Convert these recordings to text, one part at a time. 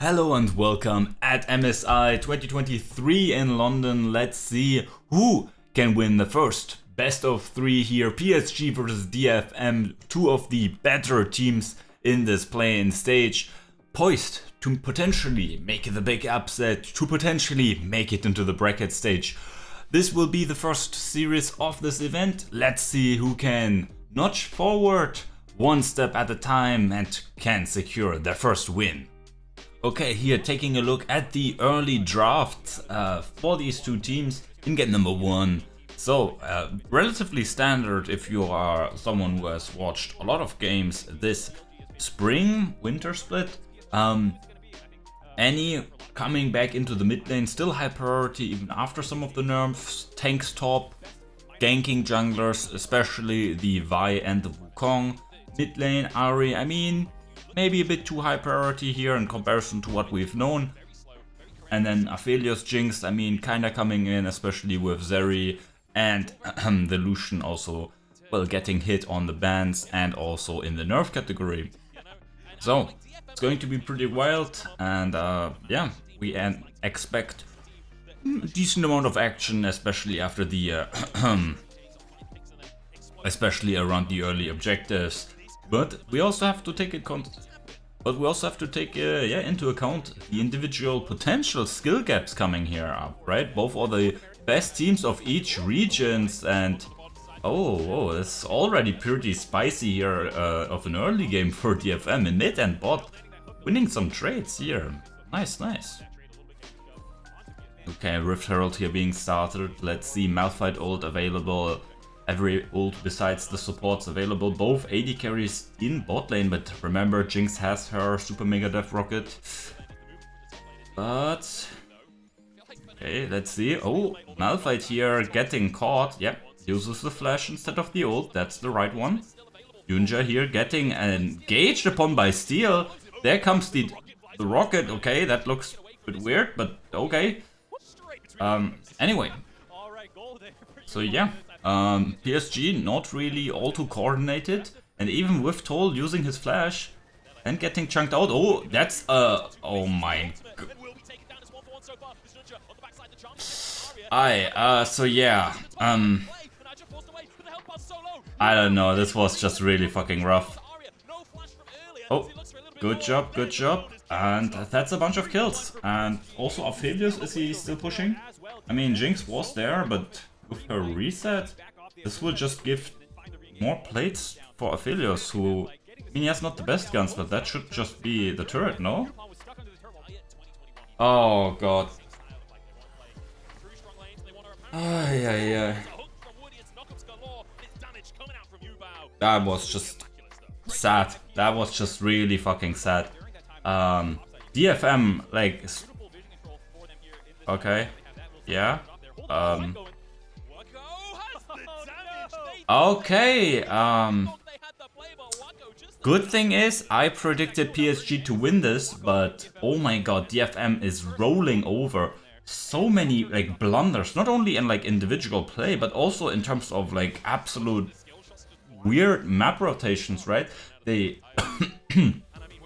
Hello and welcome at MSI 2023 in London. Let's see who can win the first best of 3 here. PSG versus DFM, two of the better teams in this play-in stage, poised to potentially make the big upset, to potentially make it into the bracket stage. This will be the first series of this event. Let's see who can notch forward one step at a time and can secure their first win. Okay, here taking a look at the early drafts for these two teams in game number 1. So, relatively standard if you are someone who has watched a lot of games this spring-winter split. Any coming back into the mid lane, still high priority even after some of the nerfs. Tanks top, ganking junglers, especially the Vi and the Wukong. Mid lane, Aria, I mean, maybe a bit too high priority here in comparison to what we've known. And then Aphelios Jinx, I mean, kinda coming in, especially with Zeri and the Lucian also, well, getting hit on the bans and also in the nerf category. So, it's going to be pretty wild, and yeah, we expect a decent amount of action, especially after the, especially around the early objectives. But we also have to take into account the individual potential skill gaps coming here up, right? Both are the best teams of each regions, and oh, it's already pretty spicy here of an early game for DFM in mid and bot, winning some trades here. Nice. Okay, Rift Herald here being started. Let's see, Malphite ult available. Every ult besides the supports available, both AD carries in bot lane, but remember Jinx has her Super Mega Death Rocket. But okay, let's see. Oh, Malphite here getting caught. Yep, uses the flash instead of the ult. That's the right one. YuGiOh here getting engaged upon by Steel. There comes the rocket. Okay, that looks a bit weird, but okay. Anyway, so yeah. PSG not really all too coordinated, and even with Toll using his flash and getting chunked out. Oh, that's oh my god. So yeah, I don't know, this was just really fucking rough. Oh, good job, and that's a bunch of kills. And also Aphelios, is he still pushing? I mean, Jinx was there, but with her reset, this will just give more plates for Aphelios, who, I mean, he has not the best guns, but that should just be the turret, no? Oh god. That was just sad. That was just really fucking sad. DFM, like, okay, yeah, okay, good thing is I predicted PSG to win this, but oh my god, DFM is rolling over. So many like blunders, not only in like individual play, but also in terms of like absolute weird map rotations, right? They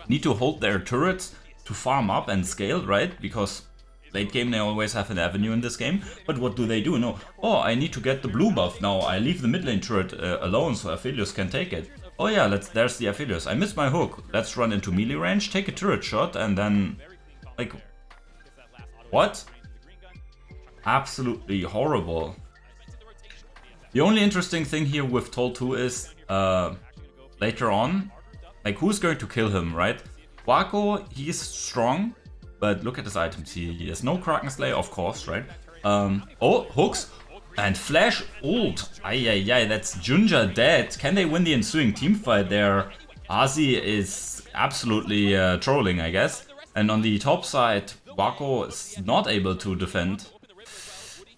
need to hold their turrets to farm up and scale, right? Because late game they always have an avenue in this game, but what do they do? No, oh, I need to get the blue buff now. I leave the mid lane turret alone so Aphelios can take it. Oh yeah, there's the Aphelios. I missed my hook. Let's run into melee range, take a turret shot, and then like, what? Absolutely horrible. The only interesting thing here with Toll 2 is later on, like, who's going to kill him, right? YuGiOh, he's strong. But look at his items, he has no Kraken Slayer, of course, right? Oh, hooks and flash ult. Ay, that's YuGiOh dead. Can they win the ensuing teamfight there? Azi is absolutely trolling, I guess. And on the top side, YuGiOh is not able to defend.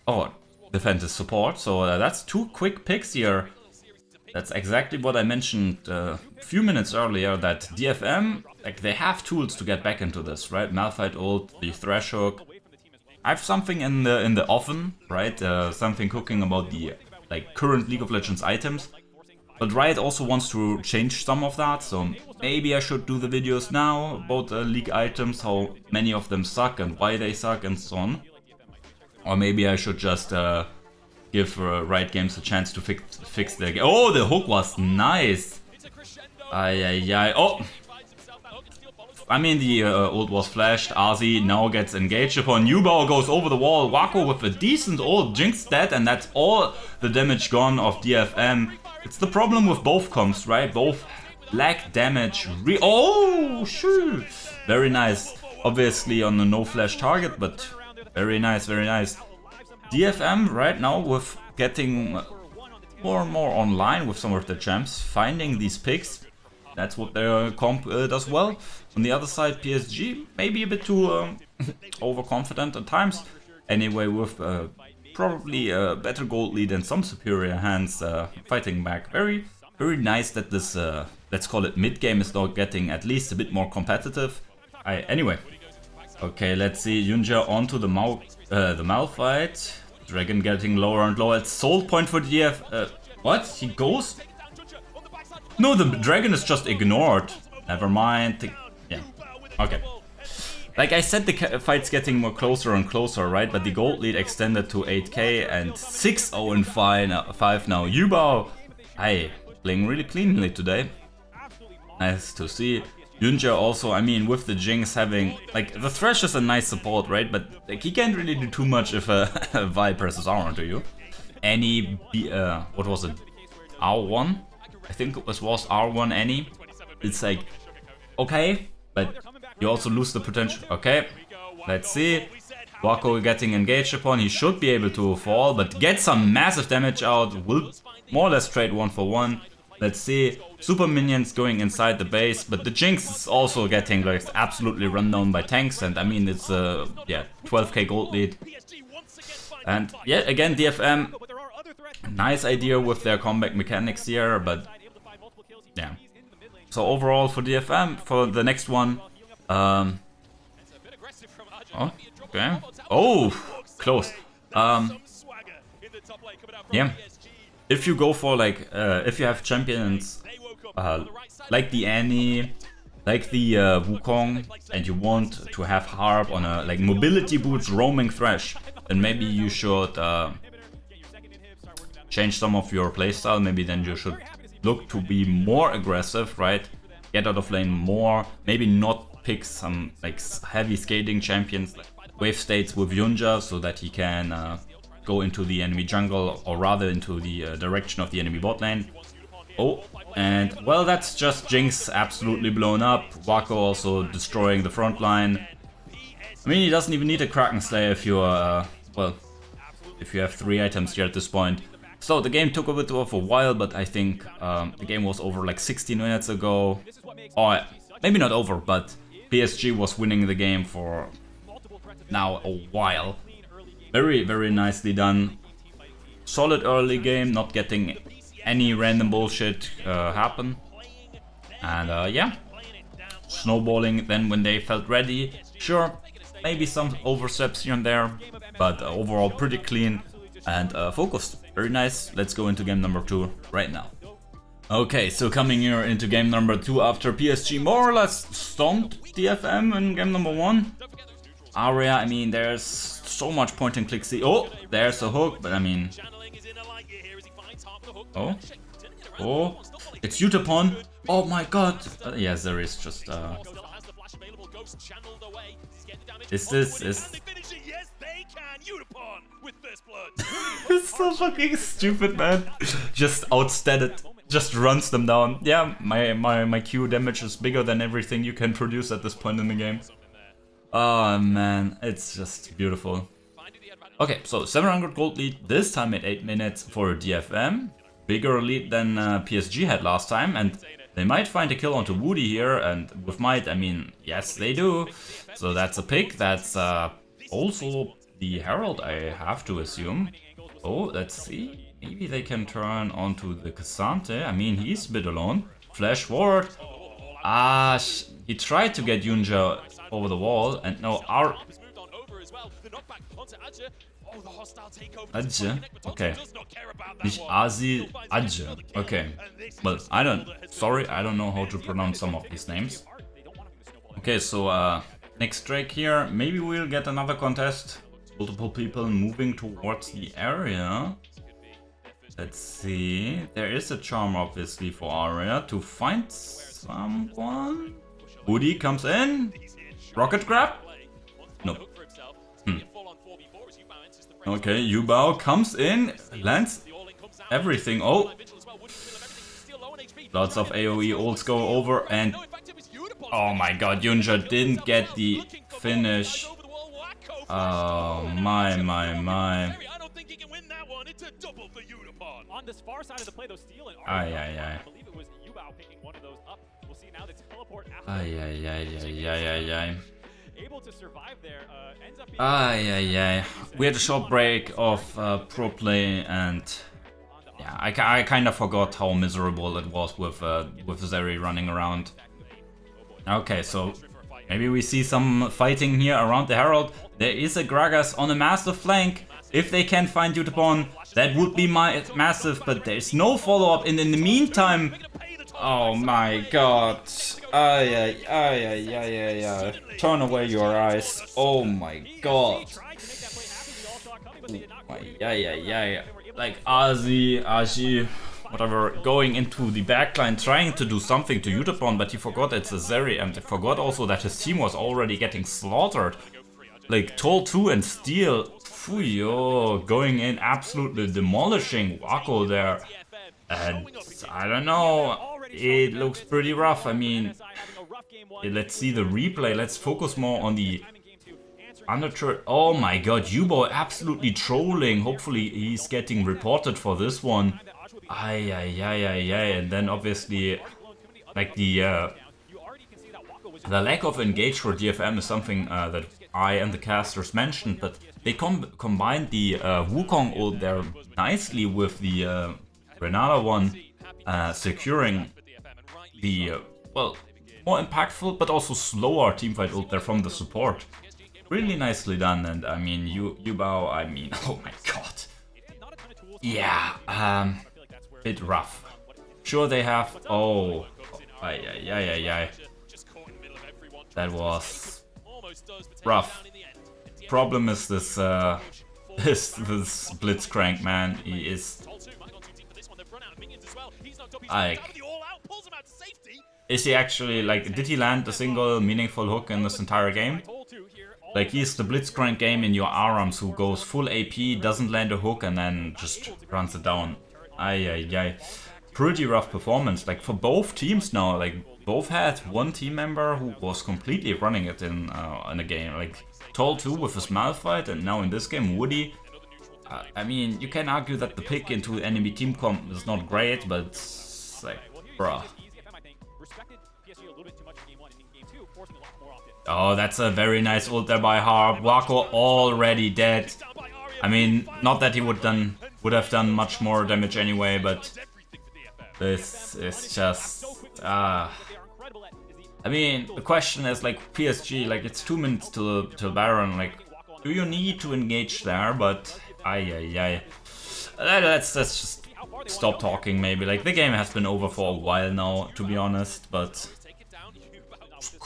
Oh, defend his support. So that's 2 quick picks here. That's exactly what I mentioned a few minutes earlier, that DFM, like, they have tools to get back into this, right? Malphite ult, the Thresh hook. I have something in the oven, right? Something cooking about the like current League of Legends items. But Riot also wants to change some of that, so maybe I should do the videos now about league items, how many of them suck and why they suck and so on. Or maybe I should just give Riot Games a chance to fix their game. Oh, the hook was nice! Oh! I mean, the ult was flashed. Azi now gets engaged upon. Ubao goes over the wall. YuGiOh with a decent ult. Jinx dead, and that's all the damage gone of DFM. It's the problem with both comps, right? Both lack damage. Oh, shoot! Very nice. Obviously on a no flash target, but very nice, very nice. DFM right now with getting more and more online with some of the champs, finding these picks. That's what their comp does well. On the other side, PSG maybe a bit too overconfident at times. Anyway, with probably a better gold lead and some superior hands fighting back. Very, very nice that this, let's call it mid-game, is now getting at least a bit more competitive. Anyway, okay, let's see. YuGiOh onto the Malphite. Dragon getting lower and lower. It's sold point for DF. What? He goes? No, the dragon is just ignored. Never mind. Yeah. Okay. Like I said, the fight's getting more closer and closer, right? But the gold lead extended to 8k and 6-0 in 5 now. Ubao, playing really cleanly today. Nice to see. YuGiOh also, I mean, with the Jinx having, like, the Thresh is a nice support, right? But like, he can't really do too much if a Vi presses R onto you. Any, what was it? R1? I think it was R1 any. It's like, okay, but you also lose the potential. Okay, let's see. YuGiOh getting engaged upon. He should be able to fall, but get some massive damage out. Will more or less trade 1-for-1. Let's see. Super minions going inside the base, but the Jinx is also getting like absolutely run down by tanks. And I mean, it's a 12k gold lead. And yeah, again, DFM, nice idea with their comeback mechanics here, but yeah. So overall for DFM, for the next one, oh, okay. Oh, close. Yeah. If you go for like, if you have champions like the Annie, like the Wukong, and you want to have Harp on a like mobility boots roaming Thresh, then maybe you should change some of your playstyle. Maybe then you should look to be more aggressive, right? Get out of lane more. Maybe not pick some like heavy skating champions, like wave states with YuGiOh, so that he can go into the enemy jungle, or rather into the direction of the enemy bot lane. Oh, and well, that's just Jinx absolutely blown up. YuGiOh also destroying the front line. I mean, he doesn't even need a Kraken Slayer if you well, if you have 3 items here at this point. So the game took a bit of a while, but I think the game was over like 16 minutes ago. Or maybe not over, but PSG was winning the game for now a while. Very, very nicely done. Solid early game, not getting any random bullshit happen. And yeah, snowballing then when they felt ready. Sure, maybe some oversteps here and there, but overall pretty clean and focused. Very nice. Let's go into game number 2 right now. Okay, so coming here into game number 2 after PSG more or less stomped DFM in game number 1. Aria, I mean, there's so much point and click. See, oh, there's a hook, but I mean, oh, it's Utapon. Oh my god. Yes, there is just is it's so fucking stupid, man. Just outstated, just runs them down. Yeah, my Q damage is bigger than everything you can produce at this point in the game. Oh man, it's just beautiful. Okay, so 700 gold lead, this time at 8 minutes for DFM. Bigger lead than PSG had last time, and they might find a kill onto Woody here, and with might, I mean, yes they do. So that's a pick, that's also the Herald, I have to assume. Oh, let's see, maybe they can turn onto the Cassante. I mean, he's a bit alone. Flash forward. Ah, he tried to get YuGiOh over the wall, and no, Adje? Okay. Nicht Asi, Adje. Okay. Well, I don't know how to pronounce some of these names. Okay, so next Drake here. Maybe we'll get another contest. Multiple people moving towards the area. Let's see. There is a charm obviously for Aria to find someone. Woody comes in. Rocket grab? No. Okay, Ubao comes in, lands everything. Oh, lots of AoE ults go over, and oh my god, YuGiOh didn't get the finish. Oh my. On this far side of the play, though, Steel and Aria, I believe it was Ubao picking one of those up. We'll see now the teleport after. Able to survive there, ends up being We had a short break of pro play, and yeah, I kind of forgot how miserable it was with Zeri running around. Okay, so maybe we see some fighting here around the Herald. There is a Gragas on a massive flank. If they can find Utapon, that would be massive, but there's no follow-up. And in the meantime, oh my god. Turn away your eyes. Oh my god. Like Aji, whatever, going into the backline, trying to do something to Utapon, but he forgot it's a Zeri, and he forgot also that his team was already getting slaughtered. Like Tol2 and Steel, Fuyo, going in, absolutely demolishing YuGiOh there. And I don't know, it looks pretty rough. I mean, let's see the replay. Let's focus more on the underturn. Oh my god, Ubao absolutely trolling. Hopefully he's getting reported for this one. And then obviously, like the lack of engage for DFM is something that I and the casters mentioned, but they combined the Wukong ult there nicely with the Renata one, securing the, well, more impactful but also slower teamfight ult there from the support. Really nicely done, and I mean, Ubao, I mean, oh my god. Yeah, bit rough. Sure they have, oh, that was rough. Problem is this, this Blitzcrank, man. He is like, is he actually, like, did he land a single meaningful hook in this entire game? Like, he's the Blitzcrank game in your arms who goes full AP, doesn't land a hook, and then just runs it down. Pretty rough performance, like, for both teams now. Like, both had one team member who was completely running it in a game. Like, Tol2 with his Malphite, and now in this game, Woody. I mean, you can argue that the pick into enemy team comp is not great, but it's like, bruh. Oh, that's a very nice ult there by Harp. YuGiOh already dead. I mean, not that he would have done much more damage anyway, but this is just I mean, the question is, like, PSG, like, it's 2 minutes till Baron, like, do you need to engage there? But let's just stop talking maybe. Like, the game has been over for a while now, to be honest, but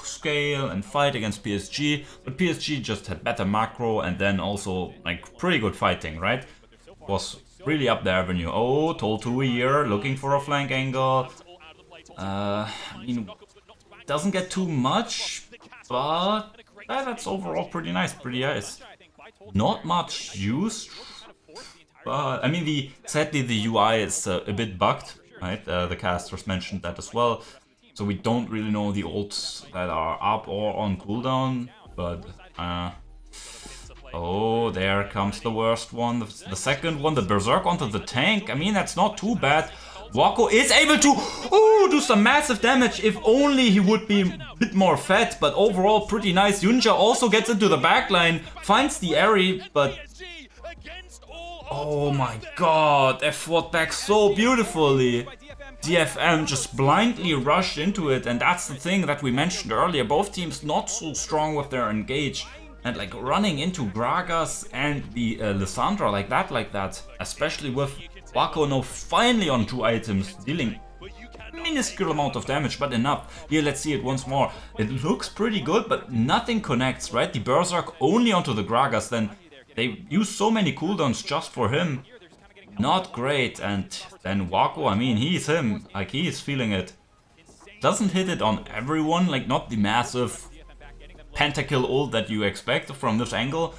scale and fight against PSG, but PSG just had better macro and then also, like, pretty good fighting, right? Was really up the avenue. Oh, Tol2 here, looking for a flank angle. I mean, doesn't get too much, but that's overall pretty nice, pretty nice. Not much used, but I mean, sadly the UI is a bit bugged, right? The casters mentioned that as well. So we don't really know the ults that are up or on cooldown, but oh, there comes the worst one, the second one, the Berserk onto the tank. I mean, that's not too bad. YuGiOh is able to do some massive damage. If only he would be a bit more fat, but overall pretty nice. YuGiOh also gets into the backline, finds the Aria, but oh my god, they fought back so beautifully. DFM just blindly rushed into it, and that's the thing that we mentioned earlier. Both teams not so strong with their engage. and like running into Gragas and the Lissandra like that, especially with YuGiOh now finally on 2 items, dealing minuscule amount of damage, but enough. Here, let's see it once more. It looks pretty good, but nothing connects, right? The Berserk only onto the Gragas, then they use so many cooldowns just for him. Not great, and then YuGiOh, I mean, he's him, like he is feeling it. Doesn't hit it on everyone, like not the massive pentakill ult that you expect from this angle,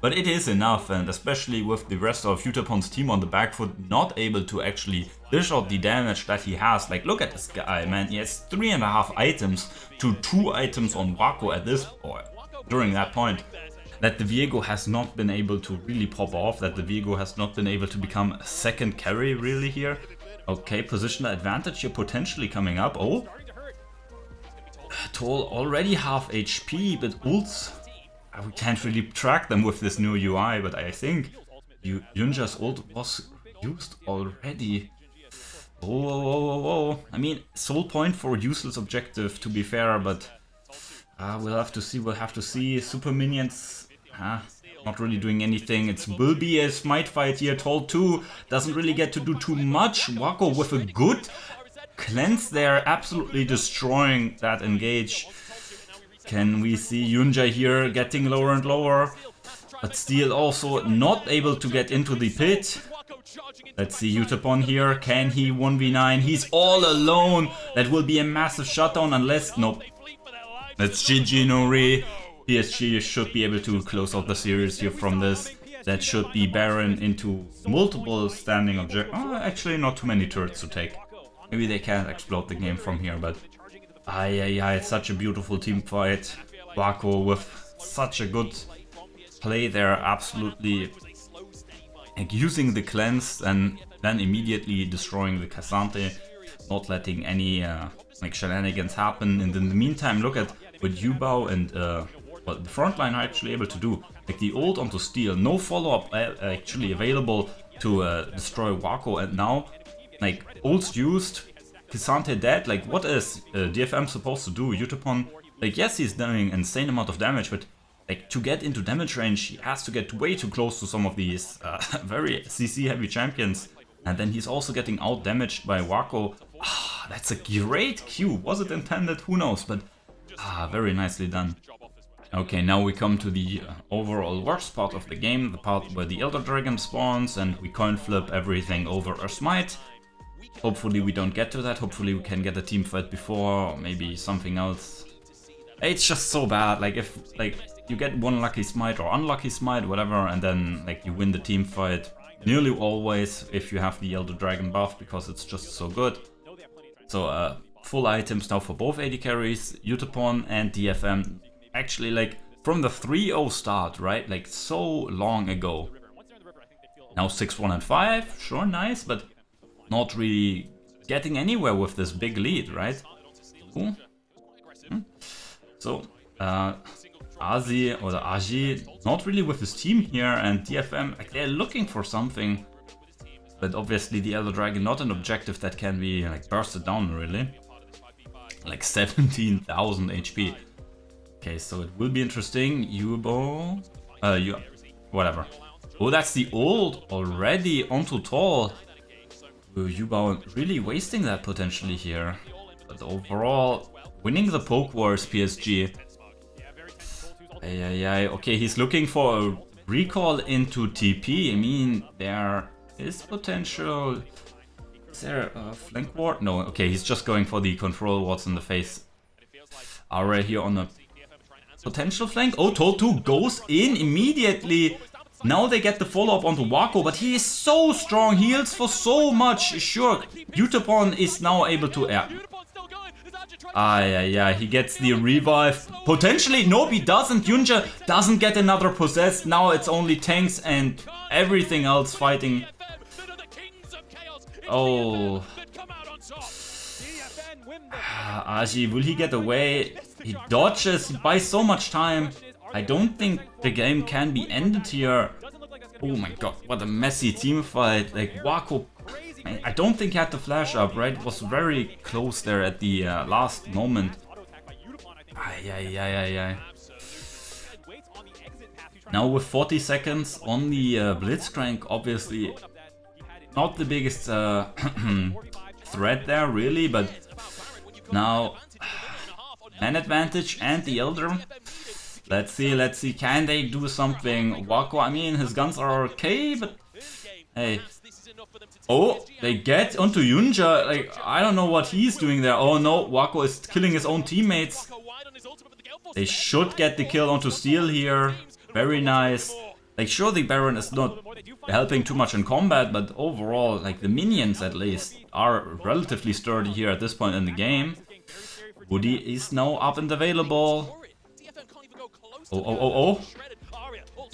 but it is enough, and especially with the rest of YuTapon's team on the back foot not able to actually dish out the damage that he has. Like, look at this guy, man, he has 3.5 items to 2 items on YuGiOh at this point, during that point. That the YuGiOh has not been able to really pop off, that the YuGiOh has not been able to become a second carry really here. Okay, positional advantage here potentially coming up. Oh, Toll already half HP, but ults, we can't really track them with this new UI, but I think Yunja's ult was used already. Oh. I mean, soul point for useless objective to be fair, but we'll have to see. Super minions, not really doing anything. It will be a smite fight here. Toll 2 doesn't really get to do too much. YuGiOh with a good cleanse there, absolutely destroying that engage. Can we see Yunja here getting lower and lower, but still also not able to get into the pit. Let's see YuTapon here, can he 1v9? He's all alone. That will be a massive shutdown unless, nope. That's GG Nori. PSG should be able to close out the series here from this. That should be Baron into multiple standing objects. Oh, actually not too many turrets to take. Maybe they can't explode the game from here, but it's such a beautiful team fight. YuGiOh with such a good play there, absolutely like using the cleanse and then immediately destroying the Cassante, not letting any like shenanigans happen. And in the meantime, look at what Ubao and what the frontline are actually able to do. Like the ult onto Steel, no follow-up actually available to destroy YuGiOh, and now like ults used, Cassante dead. Like what is DFM supposed to do? YuTapon, like yes, he's doing an insane amount of damage, but like to get into damage range, he has to get way too close to some of these very CC heavy champions, and then he's also getting out damaged by YuGiOh. That's a great Q. Was it intended? Who knows? But very nicely done. Okay, now we come to the overall worst part of the game, the part where the Elder Dragon spawns and we coin flip everything over a smite. Hopefully we don't get to that, hopefully we can get a team fight before, or maybe something else. It's just so bad, like if like you get one lucky smite or unlucky smite, whatever, and then like you win the team fight nearly always if you have the Elder Dragon buff, because it's just so good. So full items now for both AD carries, YuTapon and DFM. Actually, like from the 3-0 start, right? Like so long ago. Now 6-1 and 5, sure, nice, but not really getting anywhere with this big lead, right? Ooh. So, Azi or the Aji, not really with his team here, and DFM, like, they're looking for something. But obviously the Elder Dragon, not an objective that can be like bursted down, really. Like 17,000 HP. Okay, so it will be interesting. Ubao, whatever. Oh, that's the ult already onto Toll. Ubao really wasting that potentially here. But overall, winning the poke wars, PSG. Okay, he's looking for a recall into TP. I mean, there is potential. Is there a flank ward? No, okay, he's just going for the control wards in the face. Aria here on the potential flank. Oh, Toll 2 goes in immediately. Now they get the follow-up onto YuGiOh, but he is so strong, heals for so much. Sure, YuTapon is now able to... he gets the revive. Potentially, nope, he doesn't. Yunja doesn't get another possessed. Now it's only tanks and everything else fighting. Oh. Aji, will he get away? He dodges, he buys so much time. I don't think the game can be ended here. Oh my god, what a messy team fight. Like, YuGiOh, I don't think he had the flash up, right? It was very close there at the last moment. Now with 40 seconds on the Blitzcrank, obviously not the biggest threat there really, but now man advantage and the Elder. Let's see, can they do something? YuGiOh, I mean, his guns are okay, but hey. Oh, they get onto YuGiOh, like, I don't know what he's doing there. Oh no, YuGiOh is killing his own teammates. They should get the kill onto Steel here. Very nice. Like, sure, the Baron is not helping too much in combat, but overall, like, the minions at least are relatively sturdy here at this point in the game. Woody is now up and available. Oh.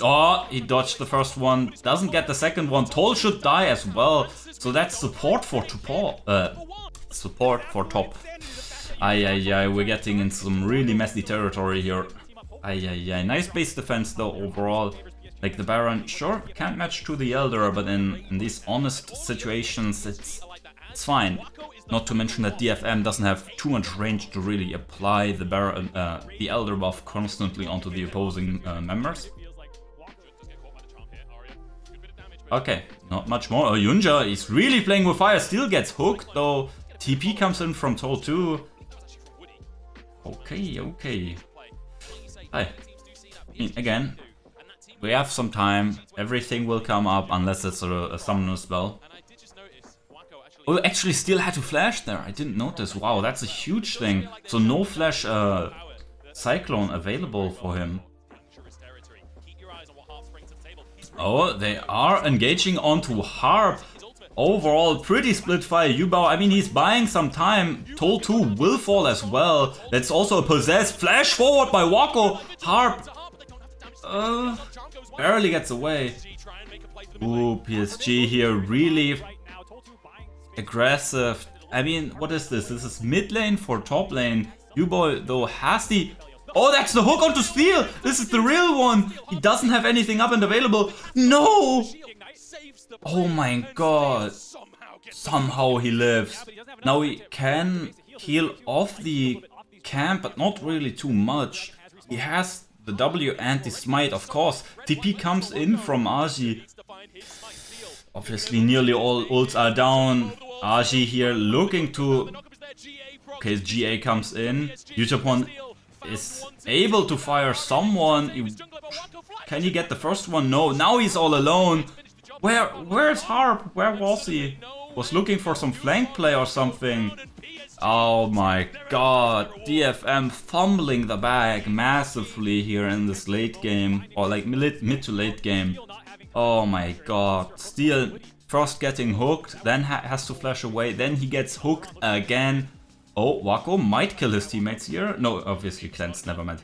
Oh, he dodged the first one. Doesn't get the second one. Toll should die as well. So that's support for top. Ay, we're getting in some really messy territory here. Ay. Nice base defense though overall. Like the Baron, sure, can't match to the Elder, but in these honest situations, it's fine. Not to mention that DFM doesn't have too much range to really apply the Baron, the Elder buff constantly onto the opposing members. Okay, not much more. Oh, YuGiOh is really playing with fire. Still gets hooked though. TP comes in from Toll 2. Okay. Hi. I mean, again, we have some time. Everything will come up unless it's a summoner spell. Oh, actually still had to flash there. I didn't notice. Wow, that's a huge thing. So no flash Cyclone available for him. Oh, they are engaging onto Harp. Overall, pretty split fire. Ubao, I mean, he's buying some time. Toll 2 will fall as well. That's also a possessed flash forward by YuGiOh. Harp barely gets away. Ooh, PSG here really aggressive. I mean, what is this? This is mid lane for top lane. Ubao though has the... Oh, that's the hook onto Steel! This is the real one! He doesn't have anything up and available. No! Oh my god. Somehow he lives. Now he can heal off the camp, but not really too much. He has the W and the smite, of course. TP comes in from Agi. Obviously nearly all ults are down. Agi here looking to... Okay, GA comes in. YuGiOh is able to fire someone. Can he get the first one? No, now he's all alone. Where's Harp? Where was he? Was looking for some flank play or something. Oh my god. DFM fumbling the bag massively here in this late game. Or like mid to late game. Oh my god. Steel first getting hooked, then has to flash away, then he gets hooked again. Oh, YuGiOh might kill his teammates here. No, obviously cleansed, never mind.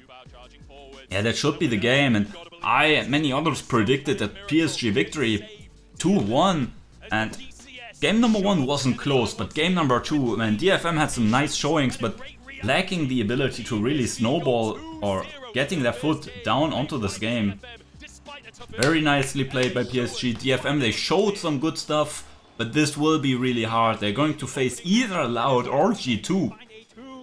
Yeah, that should be the game, and I and many others predicted that PSG victory 2-1, and game number 1 wasn't close, but game number 2, man, DFM had some nice showings, but lacking the ability to really snowball or getting their foot down onto this game. Very nicely played by PSG. DFM, they showed some good stuff, but this will be really hard. They're going to face either Loud or G2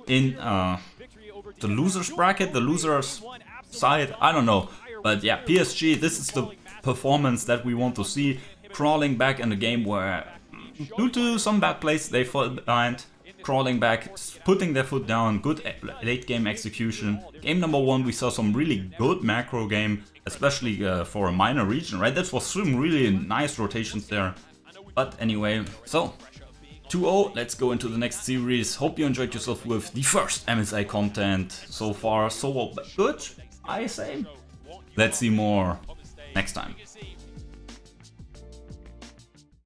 in the losers bracket, the losers side, I don't know. But yeah, PSG, this is the performance that we want to see. Crawling back in a game where, due to some bad plays, they fall behind. Crawling back, putting their foot down, good late game execution. Game number 1, we saw some really good macro game, especially for a minor region, right? That was some really nice rotations there. But anyway, so 2-0, let's go into the next series. Hope you enjoyed yourself with the first MSI content. So far, so good, I say. Let's see more next time.